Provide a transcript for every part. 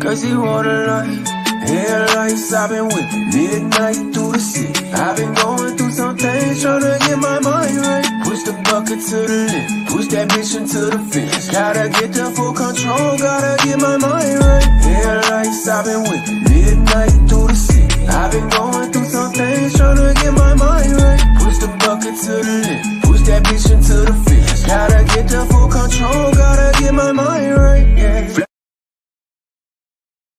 cause he want a life. Headlights, I've been whipping midnight through the city. I've been going through some things, tryna get my mind right. Push the bucket to the limit, push that bitch into the fence. Gotta get the full control, gotta get my mind right. Headlights, I've been whipping midnight through the city. I've been going through some things, tryna get my mind right. Push the bucket to the limit, push that bitch into the fence. Gotta get the full control, gotta get my mind right, yeah.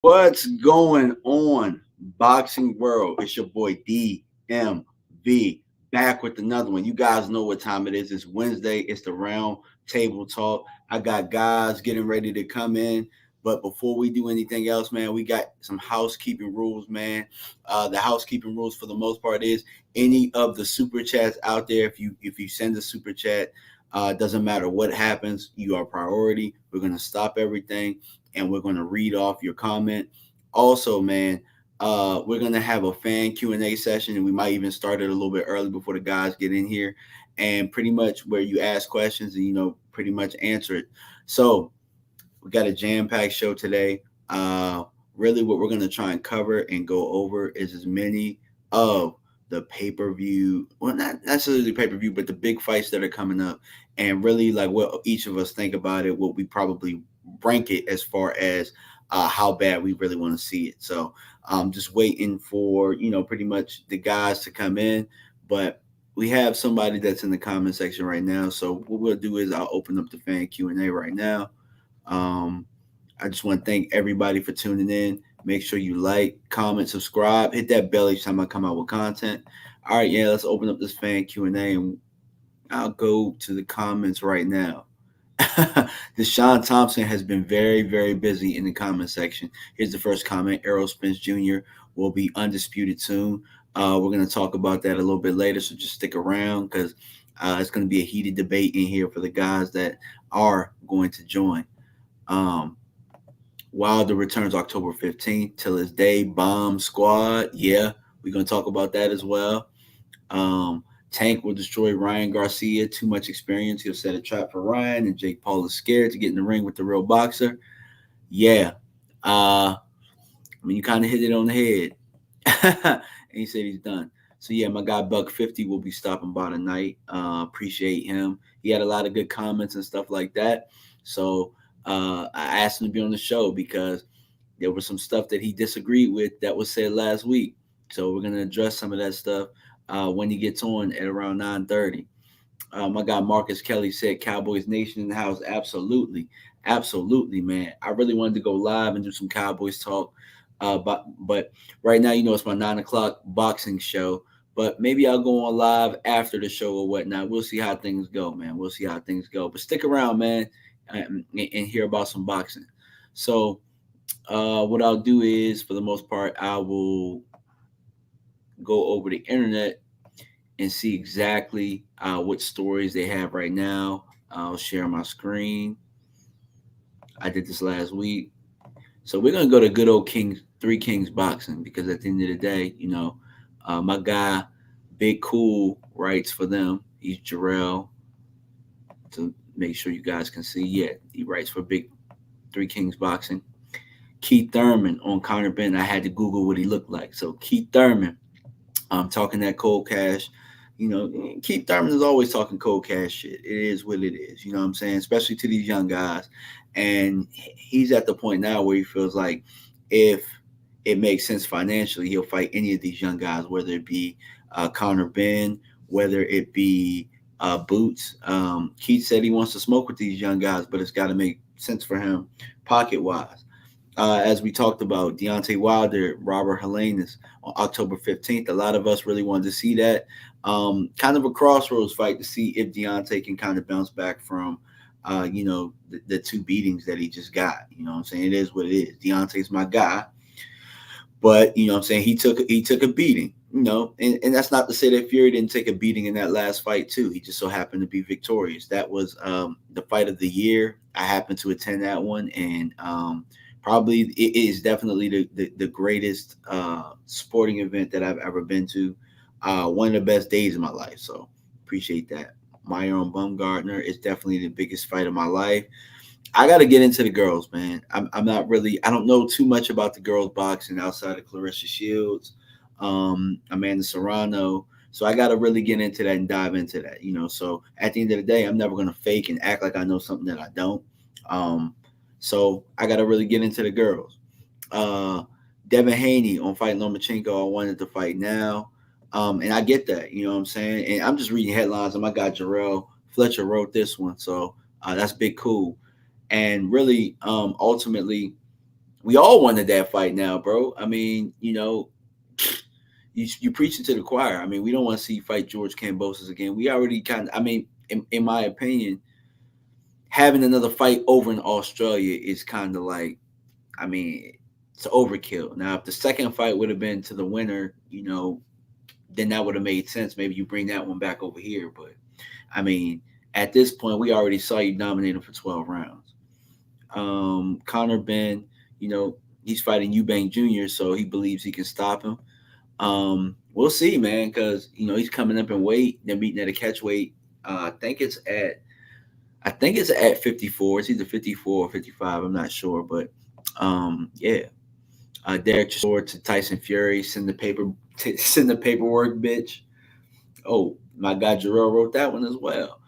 What's going on, boxing world? It's your boy DMV back with another one. You guys know what time it is. It's Wednesday. It's the Roundtable talk. I got guys getting ready to come in. But before we do anything else, man, we got some housekeeping rules, man. The housekeeping rules for the most part is any of the super chats out there. If you send a super chat, doesn't matter what happens, you are priority. We're going to stop everything and we're going to read off your comment. Also, man, we're going to have a fan Q&A session, and we might even start it a little bit early before the guys get in here, and pretty much where you ask questions and, pretty much answer it. So we got a jam-packed show today. Really what we're going to try and cover and go over is as many of the pay-per-view, well, not necessarily pay-per-view, but the big fights that are coming up, and really like what each of us think about it, what we probably rank it as far as how bad we really want to see it. So just waiting for, pretty much the guys to come in, but we have somebody that's in the comment section right now. So what we'll do is I'll open up the fan Q&A right now. I just want to thank everybody for tuning in. Make sure you like, comment, subscribe, hit that bell each time I come out with content. All right, yeah, let's open up this fan Q&A, and I'll go to the comments right now. Deshaun Thompson has been very, very busy in the comment section. Here's the first comment. Errol Spence Jr. will be undisputed soon. We're going to talk about that a little bit later, so just stick around because it's going to be a heated debate in here for the guys that are going to join. Wilder returns October 15th. Till his day, Bomb Squad. Yeah, we're going to talk about that as well. Tank will destroy Ryan Garcia. Too much experience. He'll set a trap for Ryan, and Jake Paul is scared to get in the ring with the real boxer. Yeah. You kind of hit it on the head. And he said he's done. So, yeah, my guy Buck 50 will be stopping by tonight. Appreciate him. He had a lot of good comments and stuff like that. So, I asked him to be on the show because there was some stuff that he disagreed with that was said last week. So we're going to address some of that stuff when he gets on at around 9:30. My guy Marcus Kelly said Cowboys Nation in the house. Absolutely. Absolutely, man. I really wanted to go live and do some Cowboys talk. But right now, it's my 9 o'clock boxing show. But maybe I'll go on live after the show or whatnot. We'll see how things go, man. We'll see how things go. But stick around, man, and hear about some boxing. So what I'll do is, for the most part, I will go over the internet and see exactly what stories they have right now. I'll share my screen. I did this last week. So we're going to go to good old Three Kings Boxing, because at the end of the day, my guy, Big Cool, writes for them. He's Jarrell. To make sure you guys can see, yeah, he writes for Big Three Kings Boxing. Keith Thurman on Conor Benton. I had to Google what he looked like. So Keith Thurman, talking that cold cash. Keith Thurman is always talking cold cash shit. It is what it is. You know what I'm saying? Especially to these young guys. And he's at the point now where he feels like if it makes sense financially, he'll fight any of these young guys, whether it be Conor Benton, whether it be Boots. Keith said he wants to smoke with these young guys, but it's got to make sense for him pocket-wise. As we talked about, Deontay Wilder, Robert Helenius on October 15th. A lot of us really wanted to see that. Kind of a crossroads fight to see if Deontay can kind of bounce back from, the two beatings that he just got. You know what I'm saying? It is what it is. Deontay's my guy. But, he took a beating, and that's not to say that Fury didn't take a beating in that last fight too. He just so happened to be victorious. That was the fight of the year. I happened to attend that one, and probably it is definitely the greatest sporting event that I've ever been to. One of the best days of my life. So appreciate that. Myron Bumgardner is definitely the biggest fight of my life. I got to get into the girls, man. I'm not really. I don't know too much about the girls boxing outside of Clarissa Shields, Amanda Serrano. So I got to really get into that and dive into that. So at the end of the day, I'm never gonna fake and act like I know something that I don't. Um, so I got to really get into the girls. Uh, Devin Haney on Fight Lomachenko. I wanted to fight now. And I get that, you know what I'm saying? And I'm just reading headlines, and my guy Jarrell Fletcher wrote this one. So that's big cool. And really, ultimately, we all wanted that fight now, bro. I mean, you preaching to the choir. I mean, we don't want to see you fight George Kambosos again. We already kind of, I mean, in my opinion, having another fight over in Australia is kind of like, I mean, it's overkill. Now, if the second fight would have been to the winner, then that would have made sense. Maybe you bring that one back over here. But I mean, at this point, we already saw you dominate him for 12 rounds. Conor Ben, he's fighting Eubank Jr., so he believes he can stop him. We'll see, man, because he's coming up in weight. They're meeting at a catch weight. I think it's at 54. It's either 54 or 55. I'm not sure, but yeah. Derek Chisora to Tyson Fury. Send the paperwork, bitch. Oh, my guy Jarrell wrote that one as well.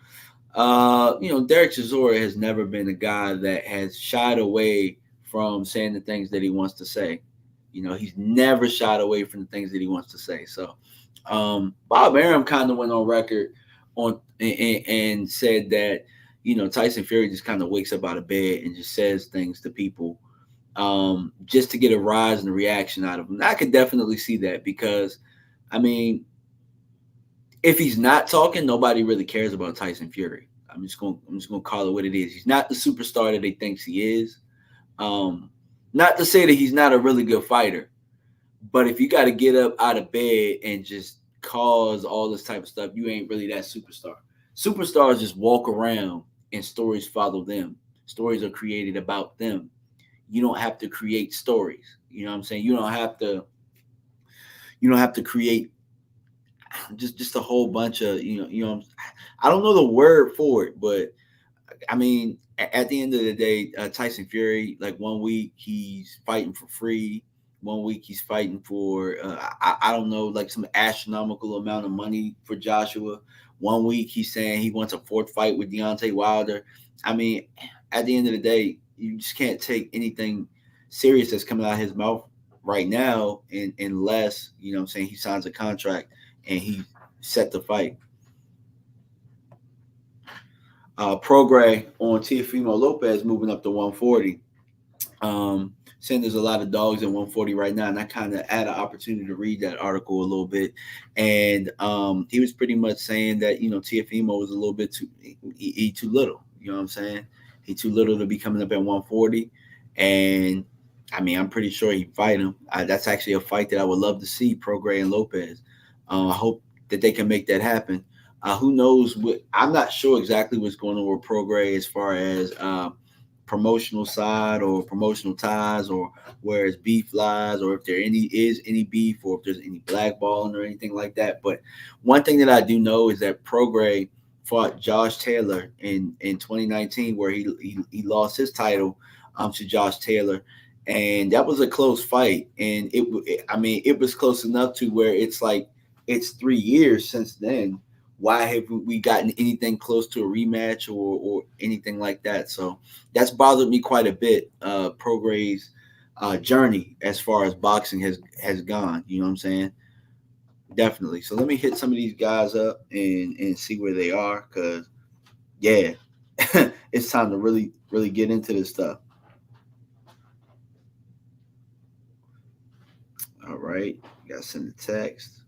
Derek Chisora has never been a guy that has shied away from saying the things that he wants to say. He's never shied away from the things that he wants to say. So, Bob Arum kind of went on record and said that Tyson Fury just kind of wakes up out of bed and just says things to people just to get a rise in the reaction out of him. I could definitely see that because, I mean, if he's not talking, nobody really cares about Tyson Fury. I'm just gonna call it what it is. He's not the superstar that he thinks he is. Not to say that he's not a really good fighter, but if you got to get up out of bed and just cause all this type of stuff, you ain't really that superstar. Superstars just walk around and stories follow them. Stories are created about them. You don't have to create stories. You know what I'm saying? You don't have to create just a whole bunch of I don't know the word for it, but I mean at the end of the day, Tyson Fury, like 1 week he's fighting for free, 1 week he's fighting for I don't know, like some astronomical amount of money for Joshua. 1 week he's saying he wants a fourth fight with Deontay Wilder. I mean, at the end of the day, you just can't take anything serious that's coming out of his mouth right now, unless I'm saying he signs a contract and he set the fight. Prograis on Teofimo Lopez moving up to 140. Saying there's a lot of dogs at 140 right now, and I kind of had an opportunity to read that article a little bit, and he was pretty much saying that Teofimo was a little bit he too little. You know what I'm saying? He too little to be coming up at 140, and I mean I'm pretty sure he'd fight him. That's actually a fight that I would love to see, Prograis and Lopez. I hope that they can make that happen. Who knows what? I'm not sure exactly what's going on with Prograis as far as promotional side or promotional ties, or where his beef lies, or if there is any beef, or if there's any blackballing or anything like that. But one thing that I do know is that Prograis fought Josh Taylor in 2019, where he lost his title to Josh Taylor, and that was a close fight. And it was close enough to where it's like it's 3 years since then. Why have we gotten anything close to a rematch or anything like that? So that's bothered me quite a bit. Prograis' journey as far as boxing has gone. You know what I'm saying? Definitely. So let me hit some of these guys up and see where they are, because yeah, it's time to really get into this stuff. All right, gotta send the text.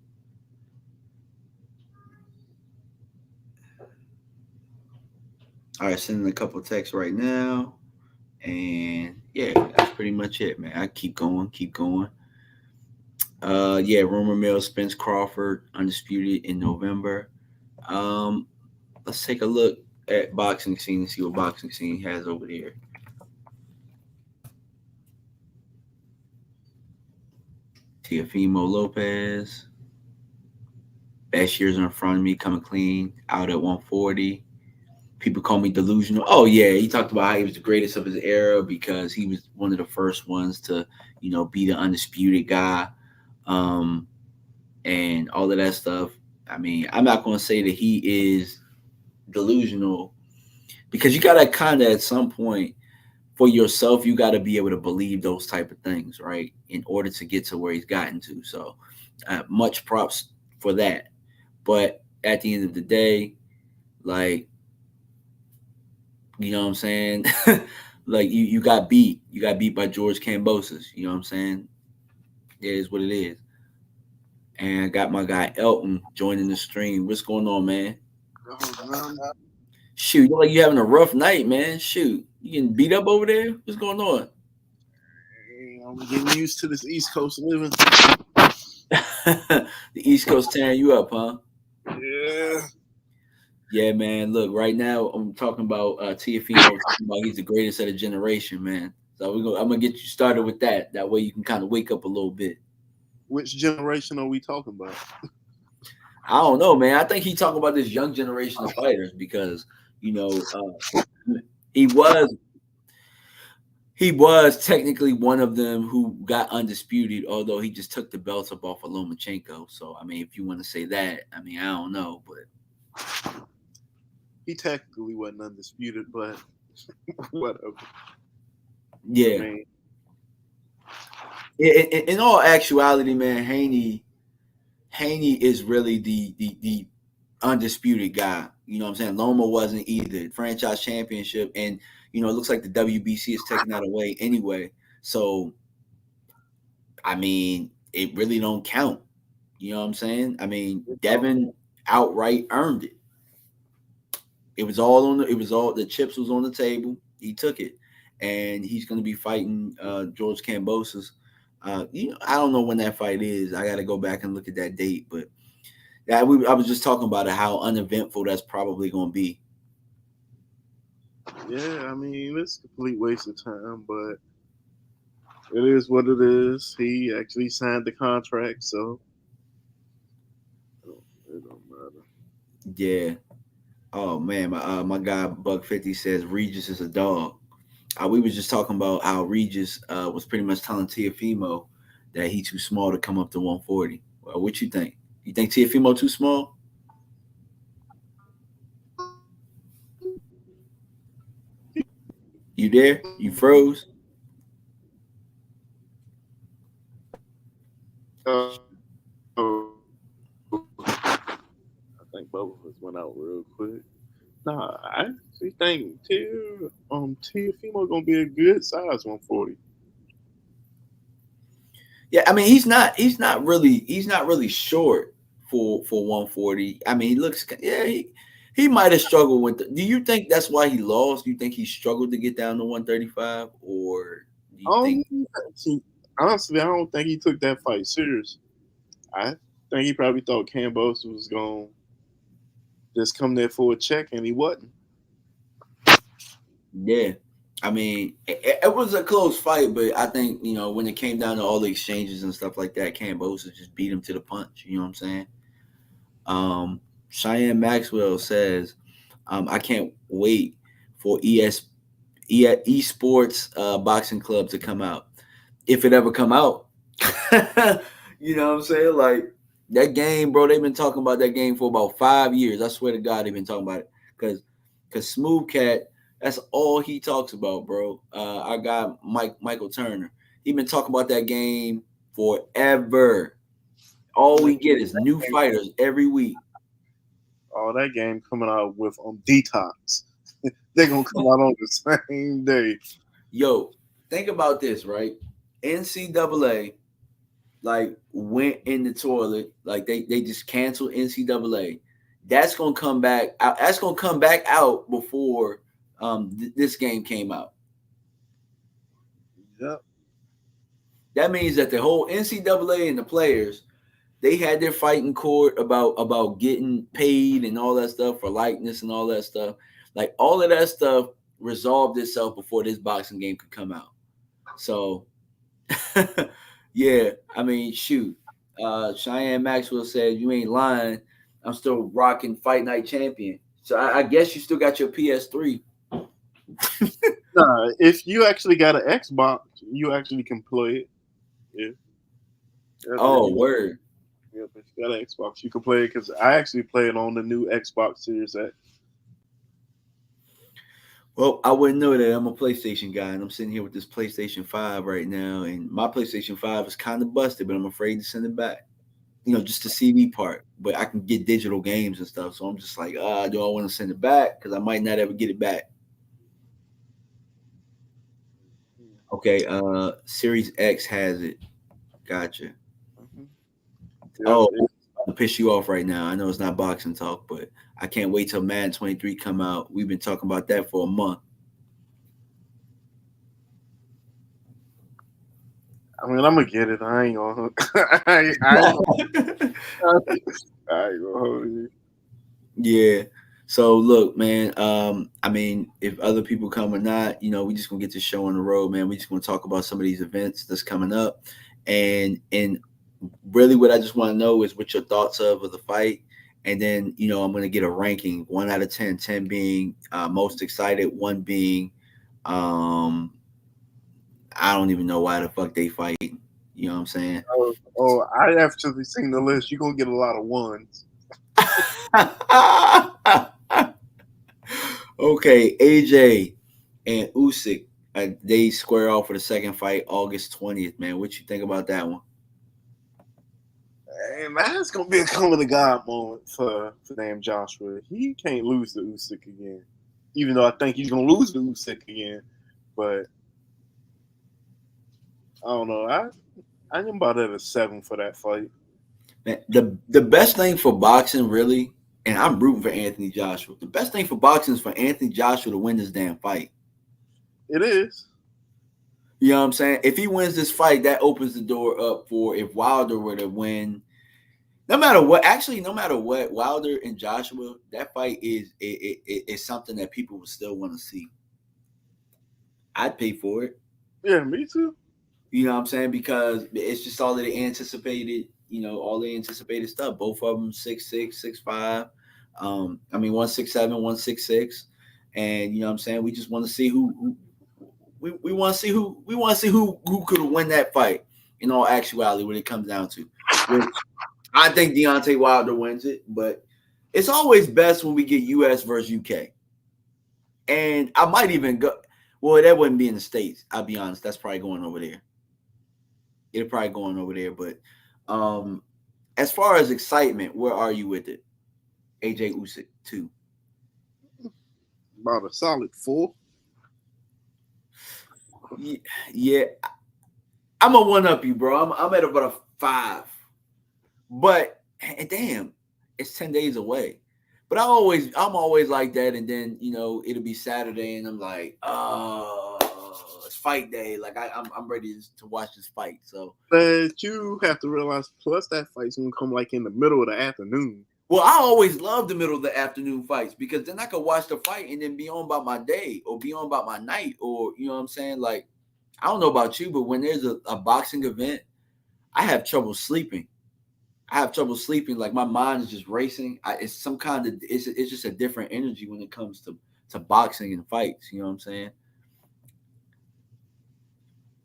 All right, sending a couple texts right now. And yeah, that's pretty much it, man. I keep going. Yeah, rumor mill Spence Crawford undisputed in November. Let's take a look at boxing scene and see what boxing scene has over there. Teofimo Lopez. Best years in front of me, coming clean, out at 140. People call me delusional. Oh yeah, he talked about how he was the greatest of his era because he was one of the first ones to, be the undisputed guy, um, and all of that stuff. I mean, I'm not going to say that he is delusional because you got to kind of at some point for yourself, you got to be able to believe those type of things, right? In order to get to where he's gotten to. So, much props for that. But at the end of the day, like, you know what I'm saying? Like you got beat. You got beat by George Kambosos. You know what I'm saying? It is what it is. And I got my guy Elton joining the stream. What's going on, man? Shoot, you look like you having a rough night, man. Shoot, you getting beat up over there? What's going on? I'm getting used to this East Coast living. The East Coast tearing you up, huh? Yeah. Yeah, man. Look, right now I'm talking about Tiafimo. Talking about he's the greatest of the generation, man. So I'm gonna get you started with that. That way you can kind of wake up a little bit. Which generation are we talking about? I don't know, man. I think he talking about this young generation of fighters because he was technically one of them who got undisputed, although he just took the belts up off of Lomachenko. So I mean, if you want to say that, I mean, I don't know, but he technically wasn't undisputed, but whatever. Yeah. I mean, in all actuality, man, Haney is really the undisputed guy. You know what I'm saying? Loma wasn't either. Franchise championship, and it looks like the WBC is taking that away anyway. So, I mean, it really don't count. You know what I'm saying? I mean, Devin outright earned it. It was all the chips was on the table. He took it, and he's going to be fighting George Kambosos. I don't know when that fight is. I got to go back and look at that date, but I was just talking about it, how uneventful that's probably going to be. Yeah, I mean, it's a complete waste of time, but it is what it is. He actually signed the contract, so it don't matter. Yeah. Oh man, my guy Buck50 says Regis is a dog. We was just talking about how Regis was pretty much telling Tiafimo that he too small to come up to 140. Well, what you think? You think Tiafimo too small? You there? You froze? I think both of us went out real quick. Nah, I actually think Tiafimo gonna be a good size 140. Yeah, I mean he's not really short for 140. I mean he looks he might have struggled with do you think that's why he lost? Do you think he struggled to get down to 135 or do you think honestly I don't think he took that fight serious. I think he probably thought Kambosos was gonna just come there for a check and he wasn't. Yeah. I mean, it was a close fight, but I think, when it came down to all the exchanges and stuff like that, Kambosos just beat him to the punch. You know what I'm saying? Cheyenne Maxwell says, I can't wait for esports boxing club to come out. If it ever come out. You know what I'm saying? Like, that game, bro, they've been talking about that game for about 5 years. I swear to God, they've been talking about it. Because Smooth Cat, that's all he talks about, bro. Our guy Michael Turner, he been talking about that game forever. All we get is new fighters every week. Oh, that game coming out with Detox. They're gonna come out on the same day. Yo, think about this, right? NCAA went in the toilet, they just canceled NCAA. That's gonna come back out. That's gonna come back out before this game came out. Yep. That means that the whole NCAA and the players, they had their fight in court about getting paid and all that stuff for likeness and all that stuff. Like all of that stuff resolved itself before this boxing game could come out. So yeah, I mean, shoot. Cheyenne Maxwell said, "You ain't lying. I'm still rocking Fight Night Champion." So I guess you still got your PS3. Nah, if you actually got an Xbox, you actually can play it. Yeah. Oh, word. Yeah, if you got an Xbox, you can play it because I actually play it on the new Xbox Series X. Well, I wouldn't know that. I'm a PlayStation guy, and I'm sitting here with this PlayStation 5 right now, and my PlayStation 5 is kind of busted, but I'm afraid to send it back. You know, just the CD part, but I can get digital games and stuff. So I'm just like, do I want to send it back? Because I might not ever get it back. Okay, Series X has it. Gotcha. Mm-hmm. Oh, to piss you off right now. I know it's not boxing talk, but I can't wait till Madden 23 come out. We've been talking about that for a month. I mean, I'm gonna get it. I ain't gonna. I ain't gonna hold you. Yeah. So look, man. I mean, if other people come or not, you know, we just gonna get this show on the road, man. We just gonna talk about some of these events that's coming up, and really, what I just want to know is what your thoughts of the fight, and then you know, I'm gonna get a ranking, 1 out of 10, 10 being most excited, 1 being, I don't even know why the fuck they fight. You know what I'm saying? Oh, I actually seen the list. You're gonna get a lot of ones. Okay, AJ and Usyk, they square off for the second fight August 20th, man. What you think about that one? Hey, man, it's gonna be a come of the God moment for damn Joshua. He can't lose to Usyk again, even though I think he's gonna lose to Usyk again. But I don't know. I'm about at a 7 for that fight. Man, the best thing for boxing, really, and I'm rooting for Anthony Joshua. The best thing for boxing is for Anthony Joshua to win this damn fight. It is. You know what I'm saying? If he wins this fight, that opens the door up for if Wilder were to win. No matter what, Wilder and Joshua, that fight is something that people would still want to see. I'd pay for it. Yeah, me too. You know what I'm saying? Because it's just all of the anticipated, all the anticipated stuff. Both of them 6'6", 6'5". I mean 167, 166. And you know what I'm saying? We just want to see who we want to see who could win that fight in all actuality when it comes down to. Which I think Deontay Wilder wins it, but it's always best when we get US versus UK. And I might even go, well, that wouldn't be in the States. I'll be honest. That's probably going over there. It'll probably going over there. But as far as excitement, where are you with it? AJ Usyk 2. About a solid 4. Yeah. I'm a 1-up you, bro. I'm at about a 5. But damn, it's 10 days away. But I'm always like that, and then it'll be Saturday, and I'm like, oh, it's fight day. Like I'm ready to watch this fight. So, but you have to realize, plus that fight's gonna come like in the middle of the afternoon. Well, I always love the middle of the afternoon fights because then I could watch the fight and then be on about my day or be on about my night, or you know what I'm saying? Like, I don't know about you, but when there's a boxing event, I have trouble sleeping. Like my mind is just racing. It's some kind of it's just a different energy when it comes to boxing and fights. You know what I'm saying?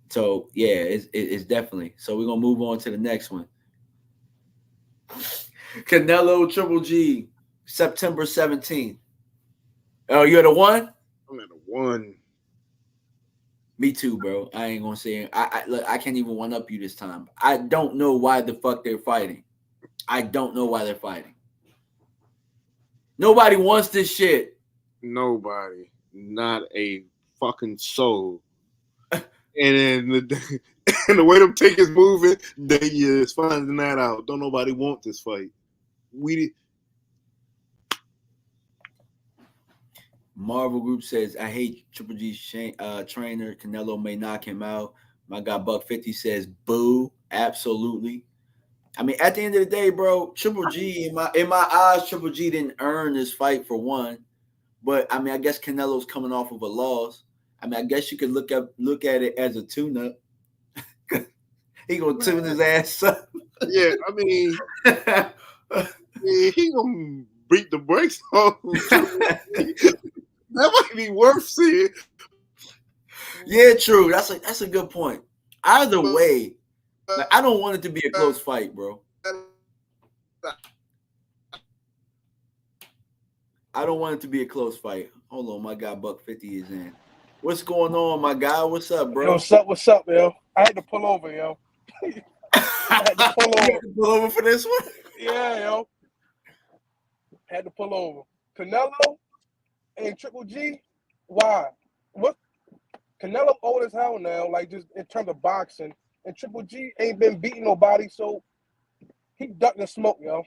So yeah, it's definitely. So we're gonna move on to the next one. Canelo Triple G, September 17th. Oh, you at a 1? I'm at a 1. Me too, bro. I ain't gonna say it. Look, I can't even 1-up you this time. I don't know why the fuck they're fighting. I don't know why they're fighting. Nobody wants this shit. Nobody. Not a fucking soul. And then the way them tickets moving, they is finding that out. Don't nobody want this fight. Marvel Group says, I hate Triple G's trainer. Canelo may knock him out. My guy Buck 50 says, boo. Absolutely. I mean, at the end of the day, bro, Triple G, in my eyes, Triple G didn't earn this fight for one. But I mean, I guess Canelo's coming off of a loss. I mean, I guess you could look at it as a tune-up. He gonna tune his ass up. Yeah, I mean, he gonna beat the brakes on. That might be worth seeing. Yeah, true. That's a good point. Either way, like, I don't want it to be a close fight, bro. I don't want it to be a close fight. Hold on, my guy Buck 50 is in. What's going on, my guy? What's up, bro? Yo, what's up, yo? I had to pull over, yo. I had to pull over. You had to pull over for this one? Yeah, yo. Had to pull over. Canelo and Triple G. Why? What? Canelo old as hell now, like just in terms of boxing. And Triple G ain't been beating nobody, so he ducking the smoke, yo.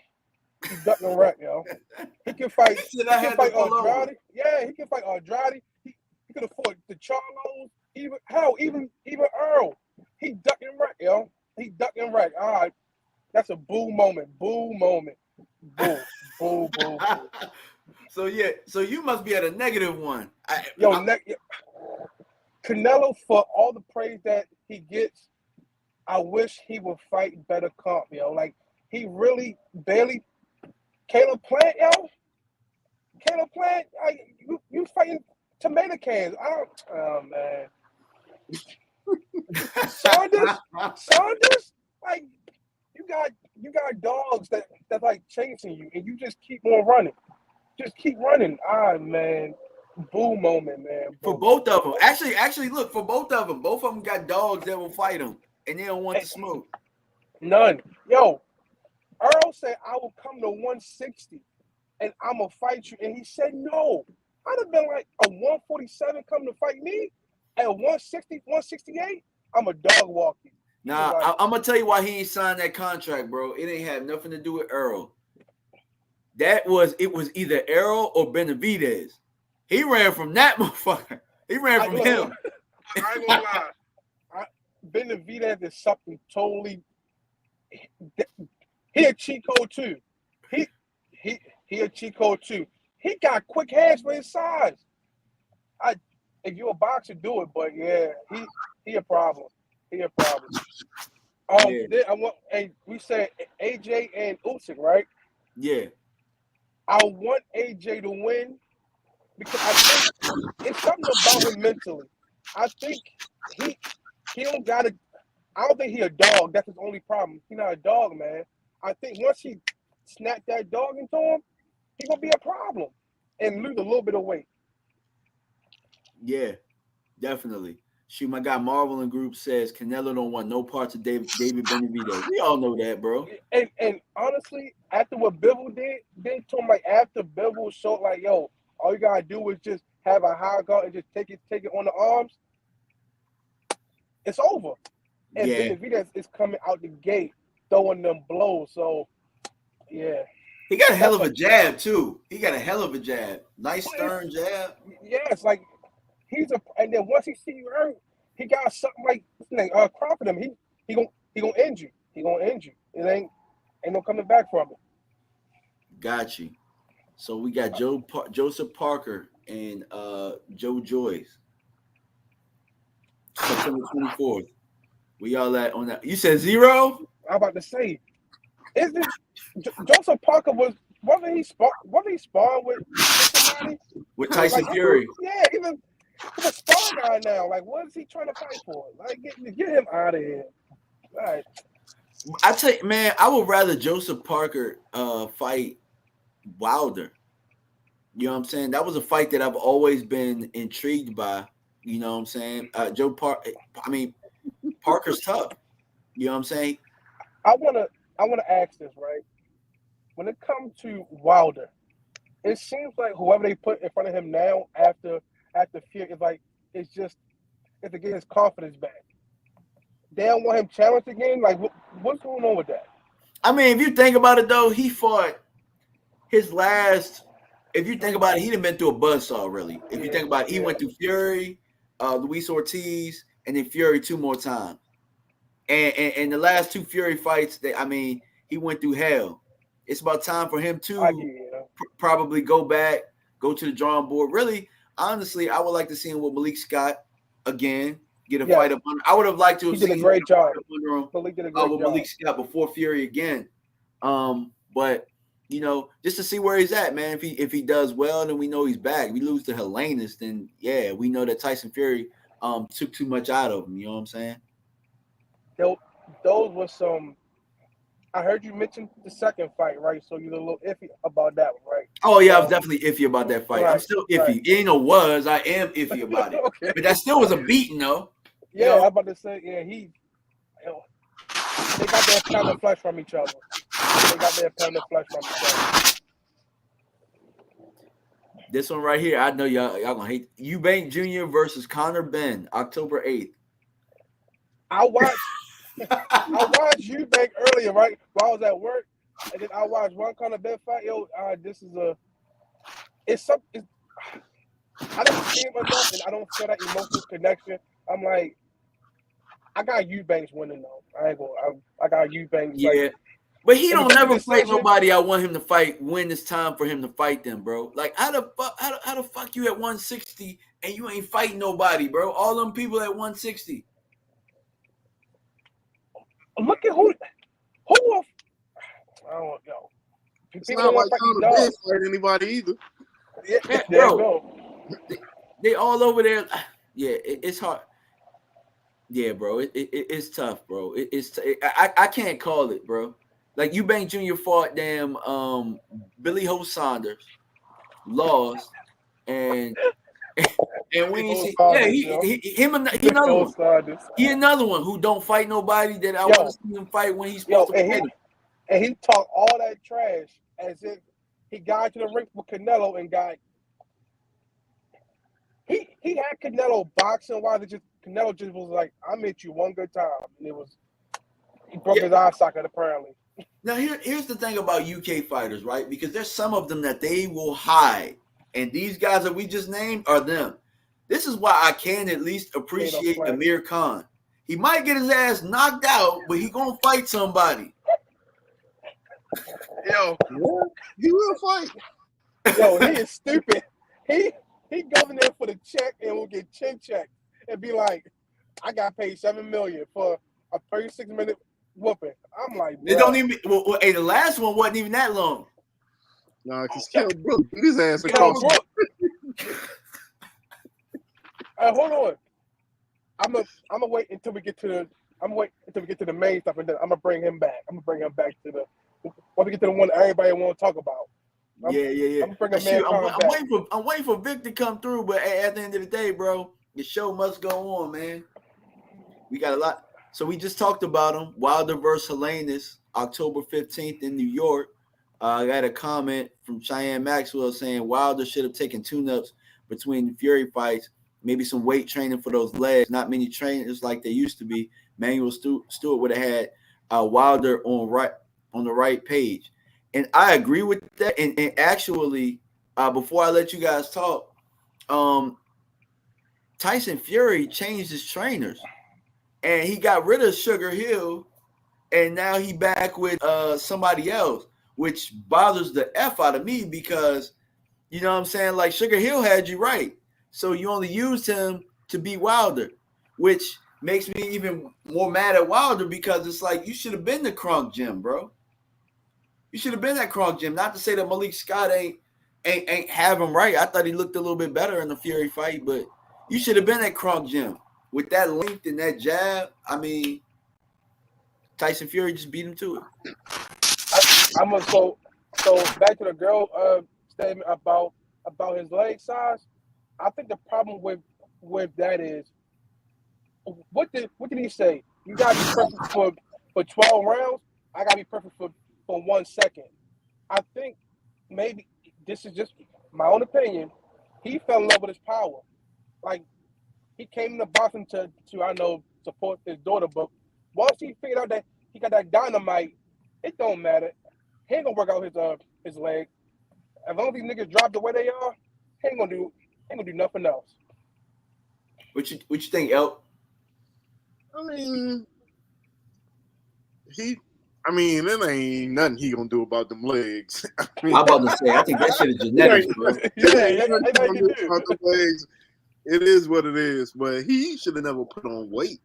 He ducking the wreck, yo. He can fight. He can fight Andrade. Yeah, he can fight Andrade. He could afford the Charlos. Even Earl. He ducking wreck, yo. He ducking wreck. All right, that's a boo moment. Boo moment. Boo. Boo. Boo. Boo. So yeah, so you must be at a negative one. Canelo, for all the praise that he gets, I wish he would fight better comp, yo. Like, he really barely. Caleb Plant, yo. Caleb Plant, you fighting tomato cans. Oh man. Saunders, like you got dogs that like chasing you, and you just keep on running. Just keep running. Man. Boo moment, man. For both of them. Actually, look, for both of them. Both of them got dogs that will fight them, and they don't want to smoke. None. Yo, Earl said, I will come to 160, and I'm going to fight you. And he said, no. I'd have been like, a 147 come to fight me? At 160, 168? I'm a dog walking. Nah, I'm going to tell you why he ain't signed that contract, bro. It ain't have nothing to do with Earl. It was either Earl or Benavidez. He ran from that motherfucker. He ran from him. I ain't gonna lie. Benavidez is something totally. He a cheat code too. He a cheat code too. He got quick hands for his size. If you're a boxer, do it. But yeah, he a problem. He a problem. We said AJ and Usyk, right? Yeah. I want AJ to win. Because I think it's something about him mentally. I think he don't gotta. I don't think he a dog. That's his only problem. He's not a dog, man. I think once he snap that dog into him, he gonna be a problem and lose a little bit of weight. Yeah, definitely. Shoot, my guy Marvel in group says Canelo don't want no parts of David Benavidez. We all know that, bro. And honestly, after what Bivol did to him, like after Bivol showed, like, yo, all you gotta do is just have a high guard and just take it on the arms. It's over. And Benavidez is coming out the gate throwing them blows. So, yeah. He got a hell of a jab too. He got a hell of a jab. Nice stern jab. Yes, like and then once he see you hurt, he got something like Crawford him. He gonna end you. He gonna end you. It ain't no coming back from it. Got you. So we got Joseph Parker and Joe Joyce. September 24th. We all at on that. You said 0? I'm about to say, is this Joseph Parker wasn't he sparring with somebody? With Tyson Fury. Yeah, he's a sparring guy now. Like, what is he trying to fight for? Like, get him out of here. All right. I tell you, man, I would rather Joseph Parker fight Wilder. You know what I'm saying? That was a fight that I've always been intrigued by. You know what I'm saying? Parker's tough. You know what I'm saying? I wanna ask this, right? When it comes to Wilder, it seems like whoever they put in front of him now after Fury is like it's to get his confidence back. They don't want him challenged again. Like, what's going on with that? I mean, if you think about it, though, he fought his last. If you think about it, he done been through a buzzsaw, really. If you think about it, he went through Fury, Luis Ortiz, and then Fury 2 more times. And the last 2 Fury fights, he went through hell. It's about time for him to probably go back, go to the drawing board. Really, honestly, I would like to see him with Malik Scott again, get a fight up under. I would have liked to have seen a great job. Malik did a great job with Malik Scott before Fury again. But you know, just to see where he's at, man. If he does well, then we know he's back. If we lose to Helenius, then yeah, we know that Tyson Fury took too much out of him. You know what I'm saying? Those were some. I heard you mention the second fight, right? So you're a little iffy about that one, right? Oh yeah, I was definitely iffy about that fight. Right, I'm still iffy. right. It ain't no was. I am iffy about it. Okay. But that still was a beating, though. Yeah, You know? I'm about to say, yeah, they got their pound of flesh from each other. This one right here, I know y'all gonna hate. Eubank Jr. versus Conor Benn, October 8th. I watched Eubank earlier, right? While I was at work, and then I watched one Conor Benn fight. Yo, this is I don't see him enough, and I don't feel that emotional connection. I'm like, I got Eubanks winning though. I got Eubanks. Yeah. Like, But he don't never fight nobody I want him to fight when it's time for him to fight them, bro. Like, how the fuck you at 160 and you ain't fighting nobody, bro? All them people at 160. Look at who I don't know. It's not like Conor Benn fight anybody either. Yeah, bro. They all over there. Yeah, it's hard. Yeah, bro. It's tough, bro. I can't call it, bro. Like Eubank Jr. fought damn Billy Ho Saunders, lost, and when you see, yeah, he another one. He another one who don't fight nobody that I want to see him fight when he's supposed to fight. And he talked all that trash as if he got to the ring with Canelo and got. He had Canelo boxing while Canelo just was like, I met you one good time, and he broke his eye socket apparently. Now here's the thing about UK fighters, right? Because there's some of them that they will hide, and these guys that we just named are them. This is why I can at least appreciate Amir Khan. He might get his ass knocked out, but he gonna fight somebody. Yo, he will fight. Yo, he is stupid. He goes in there for the check and will get chin checked and be like, I got paid $7 million for a 36-minute whooping. I'm like, they don't even. Well, hey, the last one wasn't even that long. Nah, because Kell Brook beat his ass across. Hold on. I'm gonna wait until we get to the main stuff, and then I'm gonna bring him back. I'm gonna bring him back to when we get to the one everybody want to talk about. Yeah. I'm waiting for Vic to come through, but at the end of the day, bro, the show must go on, man. We got a lot. So we just talked about him. Wilder versus Helenius, October 15th in New York. I got a comment from Cheyenne Maxwell saying Wilder should have taken tune-ups between the Fury fights, maybe some weight training for those legs. Not many trainers like they used to be. Manuel Stewart would have had Wilder on the right page. And I agree with that. And actually, before I let you guys talk, Tyson Fury changed his trainers. And he got rid of Sugar Hill, and now he back with somebody else, which bothers the F out of me because, you know what I'm saying? Like, Sugar Hill had you right. So you only used him to beat Wilder, which makes me even more mad at Wilder because it's like you should have been the Kronk Gym, bro. You should have been that Kronk Gym. Not to say that Malik Scott ain't have him right. I thought he looked a little bit better in the Fury fight, but you should have been that Kronk Gym. With that length and that jab, I mean, Tyson Fury just beat him to it. So back to the girl statement about his leg size. I think the problem with that is what did he say? You gotta be perfect for 12 rounds. I gotta be perfect for 1 second. I think maybe this is just my own opinion. He fell in love with his power. Like, he came into boxing to I know support his daughter, but once he figured out that he got that dynamite, it don't matter. He ain't gonna work out his leg. As long as these niggas drop the way they are, he ain't gonna do nothing else. What you think, Elk? I mean, it ain't nothing he gonna do about them legs. I'm about to say, I think that shit is genetics, bro. The legs. It is what it is, but he should have never put on weight.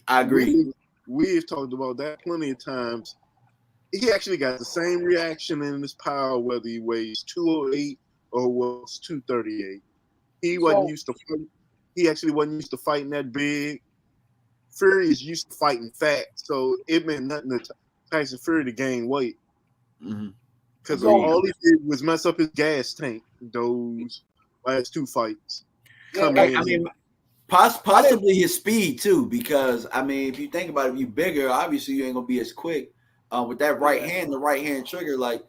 I agree. We've talked about that plenty of times. he actually got the same reaction in his power whether he weighs 208 or was 238. He wasn't used to fight. He actually wasn't used to fighting that big. Fury is used to fighting fat, so it meant nothing to Tyson Fury to gain weight. Because all he did was mess up his gas tank those last 2 fights. Possibly his speed too, because I mean, if you think about it, if you're bigger, obviously you ain't gonna be as quick. With that right hand, the right hand trigger, like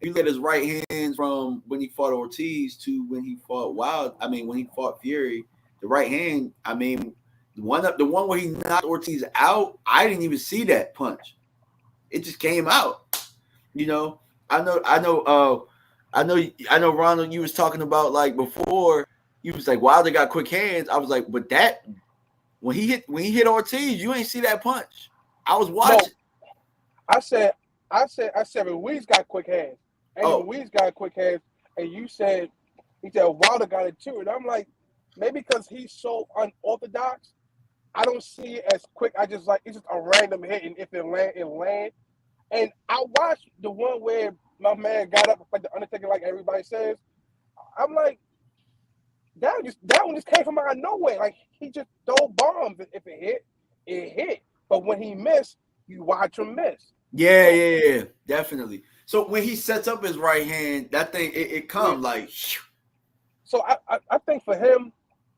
if you look at his right hand from when he fought Ortiz to when he fought when he fought Fury, the right hand, I mean, the one where he knocked Ortiz out, I didn't even see that punch. It just came out. You know, I know, Ronald, you was talking about like before. You was like, Wilder got quick hands. I was like, but that when he hit Ortiz, you ain't see that punch. I was watching. No, I said Ruiz got quick hands. And Ruiz got quick hands, and he said Wilder got it too. And I'm like, maybe because he's so unorthodox, I don't see it as quick. I just like it's just a random hit, and if it land. And I watched the one where my man got up like the Undertaker, like everybody says. I'm like, that one just came from out of nowhere. Like he just throw bombs. If it hit, it hit. But when he missed, you watch him miss. Yeah, definitely. So when he sets up his right hand, that thing it comes like. So I think for him,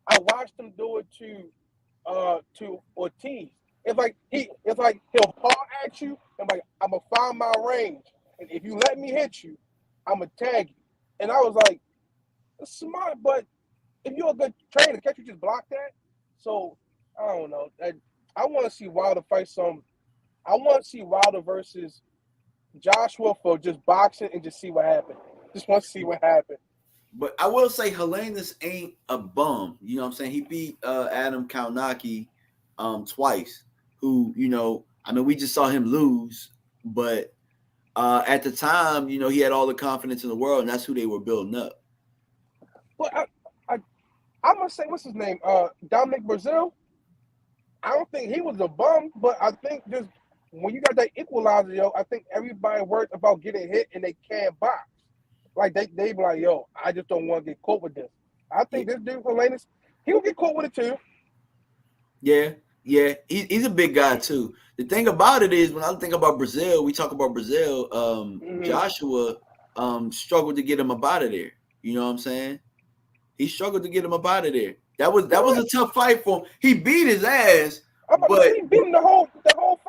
I watched him do it to Ortiz. It's like he'll paw at you and like I'm gonna find my range, and if you let me hit you, I'm gonna tag you. And I was like, it's smart, but if you're a good trainer, can't you just block that? So I don't know. I want to see Wilder fight some. I want to see Wilder versus Joshua for just boxing and just see what happens. Just want to see what happens. But I will say Helenius ain't a bum. You know what I'm saying? He beat Adam Kaunaki twice. Who, you know, I mean, we just saw him lose, but at the time, you know, he had all the confidence in the world, and that's who they were building up. But I'm gonna say, what's his name? Dominic Brazil. I don't think he was a bum, but I think just when you got that equalizer, yo, I think everybody worried about getting hit and they can't box. Like they be like, yo, I just don't want to get caught with this. I think this dude Helenius, he'll get caught with it too. Yeah, he's a big guy too. The thing about it is, when I think about Brazil, we talk about Brazil. Joshua struggled to get him up out of there. You know what I'm saying? He struggled to get him up out of there. That was a tough fight for him. He beat his ass, but he beat him the whole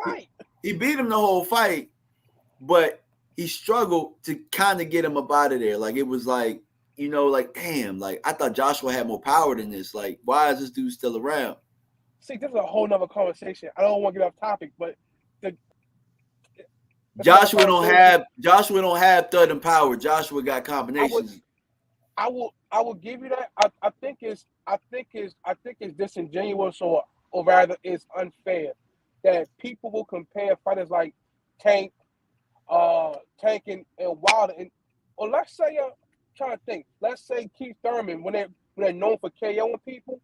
fight. He beat him the whole fight, but he struggled to kind of get him up out of there. Like it was like, you know, like damn, like I thought Joshua had more power than this. Like, why is this dude still around? See, this is a whole nother conversation. I don't want to get off topic, but Joshua don't have third and power. Joshua got combinations. I will give you that. I think it's disingenuous or rather it's unfair that people will compare fighters like Tank and Wilder or let's say I'm trying to think. Let's say Keith Thurman when they're known for KOing people.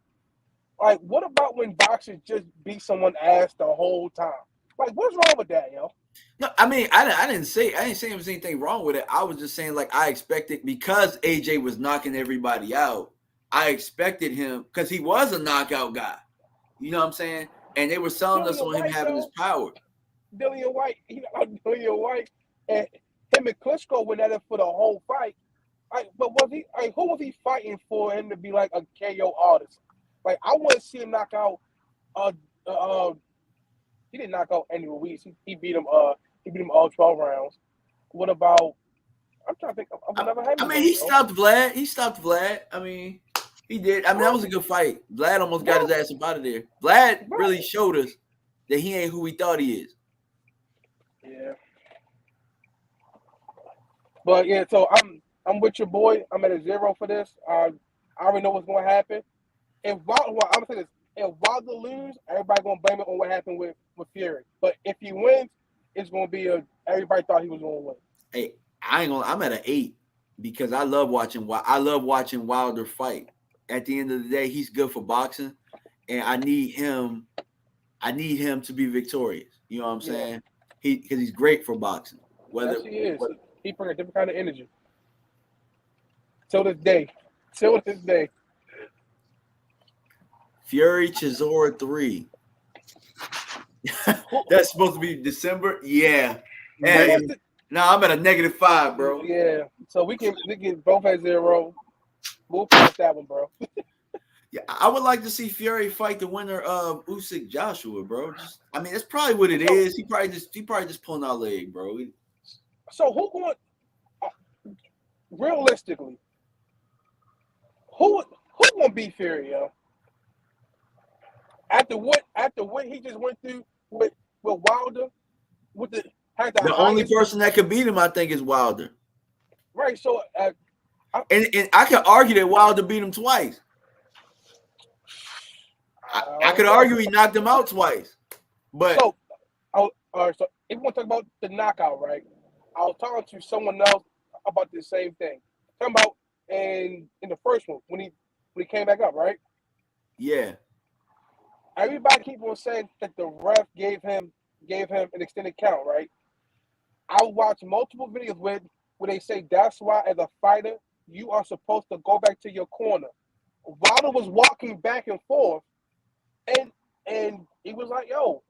Like, what about when boxers just beat someone's ass the whole time? Like, what's wrong with that, yo? No, I mean, I didn't say there was anything wrong with it. I was just saying, like, I expected because AJ was knocking everybody out. I expected him because he was a knockout guy. You know what I'm saying? And they were selling us on him having his power. Dillian White, and him and Klitschko went at it for the whole fight. But was he? Who was he fighting for him to be like a KO artist? Like I want to see him knock out. He didn't knock out Andy Ruiz. He beat him. He beat him all 12 rounds. What about? I'm trying to think. He stopped Vlad. He stopped Vlad. I mean, he did. I mean, that was a good fight. Vlad almost got his ass up out of there. Vlad really showed us that he ain't who we thought he is. Yeah. But yeah, so I'm with your boy. I'm at a 0 for this. I already know what's going to happen. I'm gonna say this: if Wilder lose, everybody gonna blame it on what happened with Fury. But if he wins, it's gonna be everybody thought he was gonna win. Hey, I'm at an 8 because I love watching Wilder fight. At the end of the day, he's good for boxing, and I need him to be victorious. You know what I'm saying? Because he's great for boxing. Yes, he is. He brings a different kind of energy. Till this day. Fury Chisora 3. That's supposed to be December. Yeah. Hey, I'm at a -5, bro. Yeah. So we can both at 0. Move past that one, bro. Yeah, I would like to see Fury fight the winner of Usyk Joshua, bro. That's probably what it is. He probably just pulling our leg, bro. So who going? Realistically, who gonna beat Fury, yo? After what he just went through with Wilder, the only person that could beat him, I think, is Wilder. Right. So, and I could argue that Wilder beat him twice. I could argue he knocked him out twice. But so if we want to talk about the knockout, right? I was talking to someone else about the same thing. Talking about in the first one when he came back up, right? Yeah. Everybody keep on saying that the ref gave him an extended count, right? I watched multiple videos where they say that's why as a fighter you are supposed to go back to your corner. Wilder was walking back and forth, and he was like, "Yo."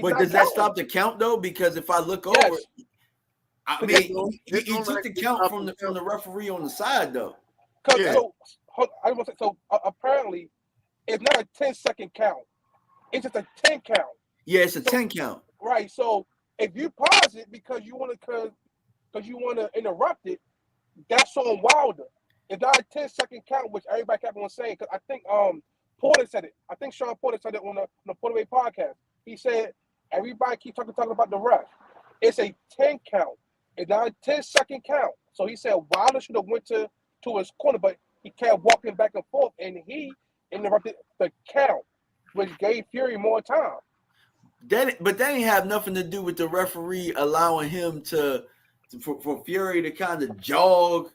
But does that stop the count though? Because if I look over, I mean, he took the count from the referee on the side though. So apparently, it's not a 10-second count. It's just a 10 count. Yeah, it's a 10 count. Right. So if you pause it because you want to interrupt it, that's on Wilder. It's not a 10-second count, which everybody kept on saying. Because I think Porter said it. I think Sean Porter said it on the Porter Way podcast. He said everybody keep talking about the ref. It's a 10 count. It's not a 10-second count. So he said Wilder should have went to his corner, but he kept walking back and forth, and he interrupted the count, which gave Fury more time. But that ain't have nothing to do with the referee allowing him for Fury to kind of jog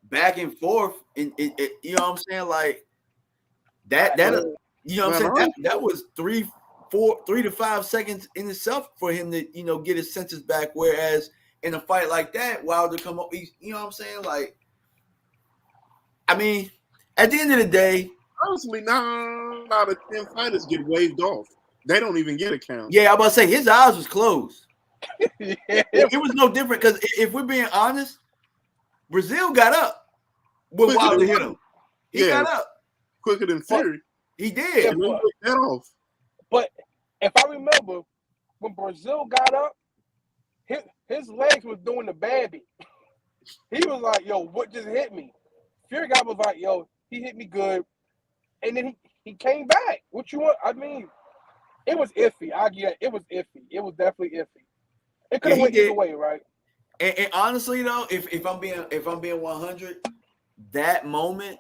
back and forth, and you know what I'm saying, like that. You know what I'm saying? That was 3 to 5 seconds in itself for him to get his senses back. Whereas in a fight like that, Wilder come up, you know what I'm saying? Like, I mean, at the end of the day, honestly, 9 out of 10 fighters get waved off. They don't even get a count. Yeah, I'm about to say his eyes was closed. It was no different because if we're being honest, Brazil got up when Wilder hit him. He got up quicker than Fury. He did. And they took that off. But if I remember, when Brazil got up, his legs was doing the Bambi. He was like, "Yo, what just hit me?" Fury guy was like, "Yo, he hit me good," and then he came back. What you want? I mean, it was iffy. It was iffy. It was definitely iffy. It could have went either way, right? And honestly, though, if I'm being 100, that moment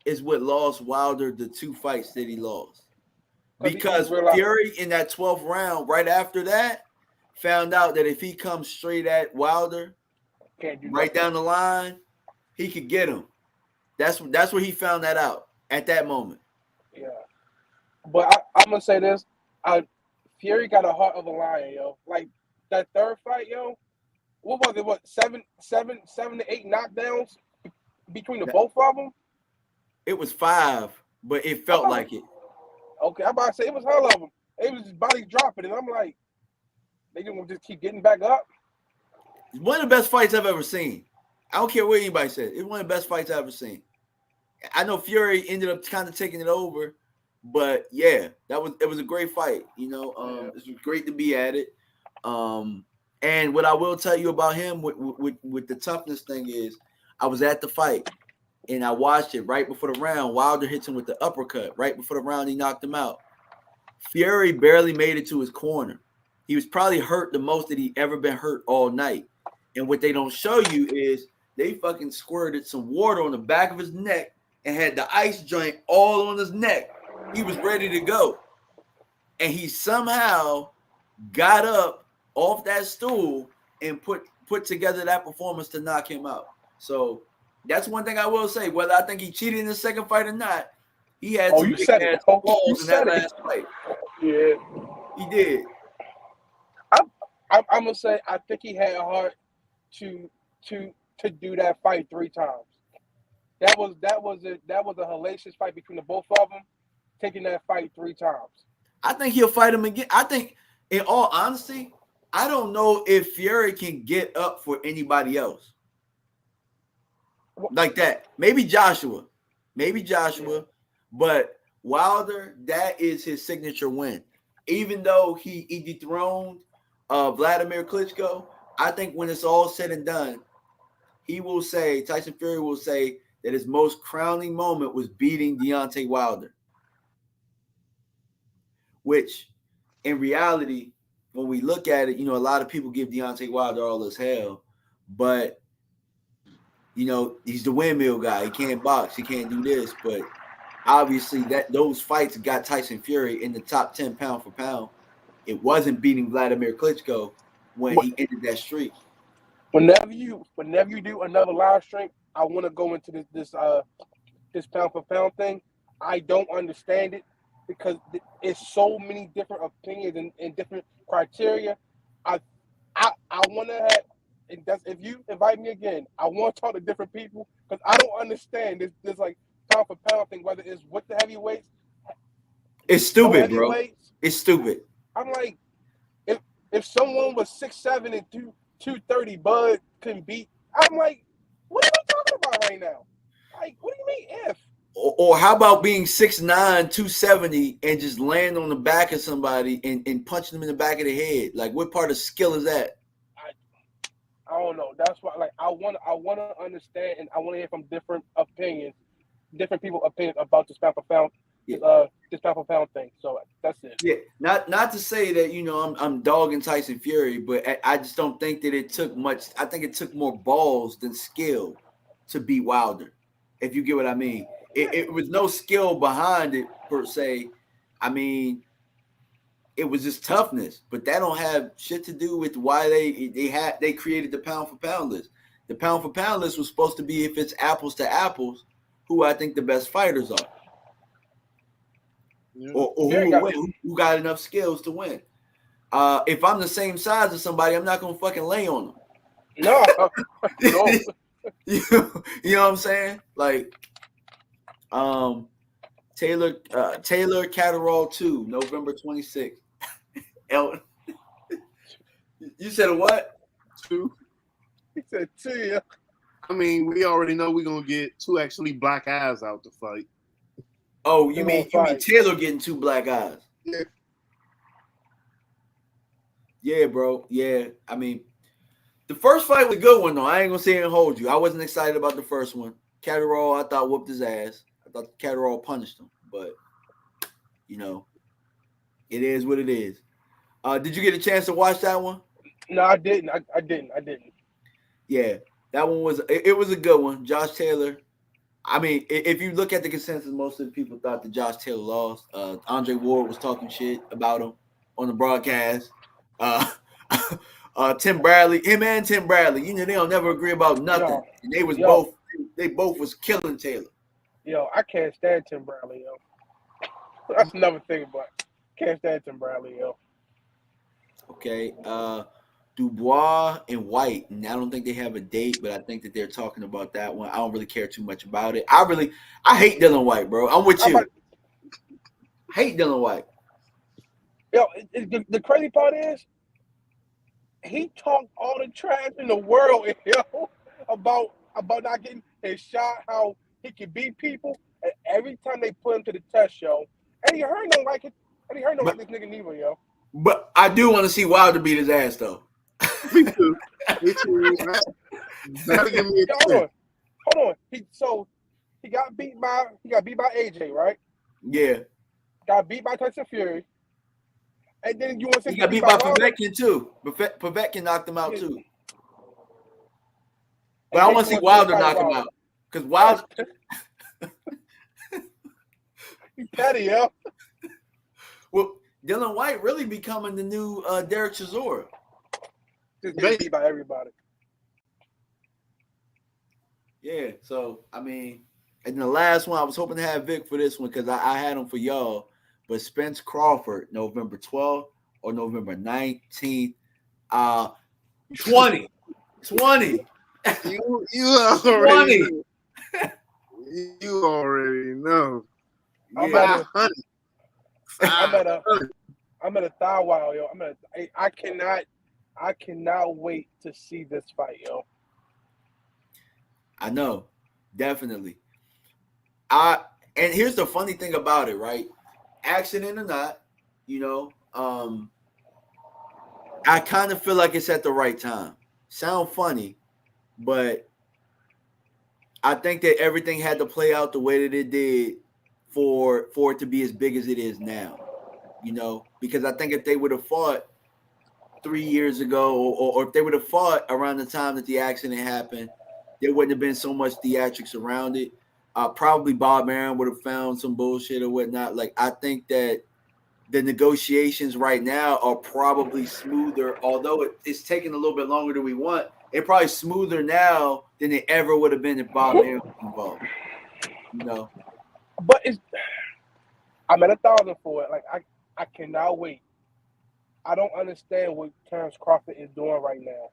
is what lost Wilder the 2 fights that he lost. Because Fury in that 12th round, right after that, found out that if he comes straight at Wilder, right down the line, he could get him. That's where he found that out at that moment. Yeah, but I'm gonna say this: Fury got a heart of a lion, yo. Like that third fight, yo. What was it? What 7 to 8 knockdowns between the both of them? It was 5, but it felt like it. Okay, I'm about to say it was hell of them. It was just body dropping, and I'm like, they didn't just keep getting back up. It's one of the best fights I've ever seen. I don't care what anybody says. It's one of the best fights I've ever seen. I know Fury ended up kind of taking it over, but yeah, it was a great fight. It was great to be at it. And what I will tell you about him with the toughness thing is, I was at the fight and I watched it right before the round. Wilder hits him with the uppercut right before the round. He knocked him out. Fury barely made it to his corner. He was probably hurt the most that he ever been hurt all night. And what they don't show you is they fucking squirted some water on the back of his neck and had the ice joint all on his neck. He was ready to go. And he somehow got up off that stool and put together that performance to knock him out. So that's one thing I will say. Whether I think he cheated in the second fight or not, he had some big ass balls in that last fight. Yeah, he did. I'm gonna say I think he had a heart to do that fight 3 times. That was a hellacious fight between the both of them. Taking that fight 3 times. I think he'll fight him again. I think, in all honesty, I don't know if Fury can get up for anybody else like that. Maybe Joshua, but Wilder, that is his signature win. Even though he dethroned Vladimir Klitschko, I think when it's all said and done, Tyson Fury will say that his most crowning moment was beating Deontay Wilder. Which, in reality, when we look at it, a lot of people give Deontay Wilder all this hell, but, he's the windmill guy. He can't box. He can't do this. But obviously, those fights got Tyson Fury in the top 10 pound for pound. It wasn't beating Vladimir Klitschko when he ended that streak. Whenever you do another live stream, I want to go into this pound for pound thing. I don't understand it because it's so many different opinions and different criteria. I want to have. If you invite me again, I want to talk to different people because I don't understand this like pound for pound thing. Whether it's with the heavyweights, it's stupid, bro. It's stupid. I'm like, if someone was 6'7" and 230, Bud couldn't beat. I'm like, what are we talking about right now? Like, what do you mean if? Or how about being 6'9", 270 and just land on the back of somebody and punching them in the back of the head? Like, what part of skill is that? I don't know. That's why, like, I want to understand, and I want to hear from different people's opinions about this pound for pound, this pound for pound thing. So that's it. Yeah, not to say that I'm dogging Tyson Fury, but I just don't think that it took much. I think it took more balls than skill to beat Wilder, if you get what I mean. It was no skill behind it per se. I mean, it was just toughness, but that don't have shit to do with why they created the pound for pound list. The pound for pound list was supposed to be, if it's apples to apples, who I think the best fighters are, or who got enough skills to win. If I'm the same size as somebody, I'm not gonna fucking lay on them. No, no. You know what I'm saying? Like, Taylor Catterall 2, November 26th. You said a what? 2. He said 2. Yeah. I mean, we already know we're gonna get 2 actually black eyes out to fight. Oh, you mean Taylor getting 2 black eyes? Yeah. Yeah, bro. Yeah. I mean, the first fight was a good one, though. I ain't gonna say and hold you. I wasn't excited about the first one. Catterall, I thought, whooped his ass. I thought Catterall punished him, but it is what it is. Did you get a chance to watch that one? No, I didn't. I didn't. Yeah, that one was a good one. Josh Taylor. I mean, if you look at the consensus, most of the people thought that Josh Taylor lost. Andre Ward was talking shit about him on the broadcast. Tim Bradley, him and Tim Bradley, they don't never agree about nothing. And they both was killing Taylor. Yo, I can't stand Tim Bradley, yo. That's another thing, but can't stand Tim Bradley, yo. Okay, Dubois and White, and I don't think they have a date, but I think that they're talking about that one. I don't really care too much about it. I hate Dylan White, bro. I'm with you. Hate Dylan White. Yo, the crazy part is, he talked all the trash in the world, yo, about not getting his shot, how he can beat people, and every time they put him to the test, yo, Eddie Hearn don't like it. Eddie Hearn don't like this nigga neither, yo. But I do want to see Wilder beat his ass, though. Me too. Hold on. He got beat by AJ, right? Yeah. Got beat by Tyson Fury. And then you want to say he got beat by Povetkin too. Povetkin knocked him out too. But I want to see Wilder knock him out. Because Wilder you petty, yo. Well, Dylan White really becoming the new Derek Chisora. Just getting beat by everybody. Yeah, so I mean, and the last one I was hoping to have Vic for this one because I had him for y'all, but Spence Crawford, November 12th or November 19th. 20. You already 20. know. You already know. I'm Yeah, at I'm at a 500. I'm at a thigh wow, yo. I cannot wait to see this fight, yo. I know, definitely. And here's the funny thing about it, right? Accident or not, I kind of feel like it's at the right time. Sound funny, but I think that everything had to play out the way that it did for it to be as big as it is now. Because I think if they would have fought 3 years ago, or if they would have fought around the time that the accident happened, there wouldn't have been so much theatrics around it. Probably Bob Arum would have found some bullshit or whatnot. Like, I think that the negotiations right now are probably smoother, although it's taking a little bit longer than we want. They're probably smoother now than they ever would have been if Bob Arum was involved. But I'm at 1,000 for it. Like, I cannot wait. I don't understand what Terrence Crawford is doing right now.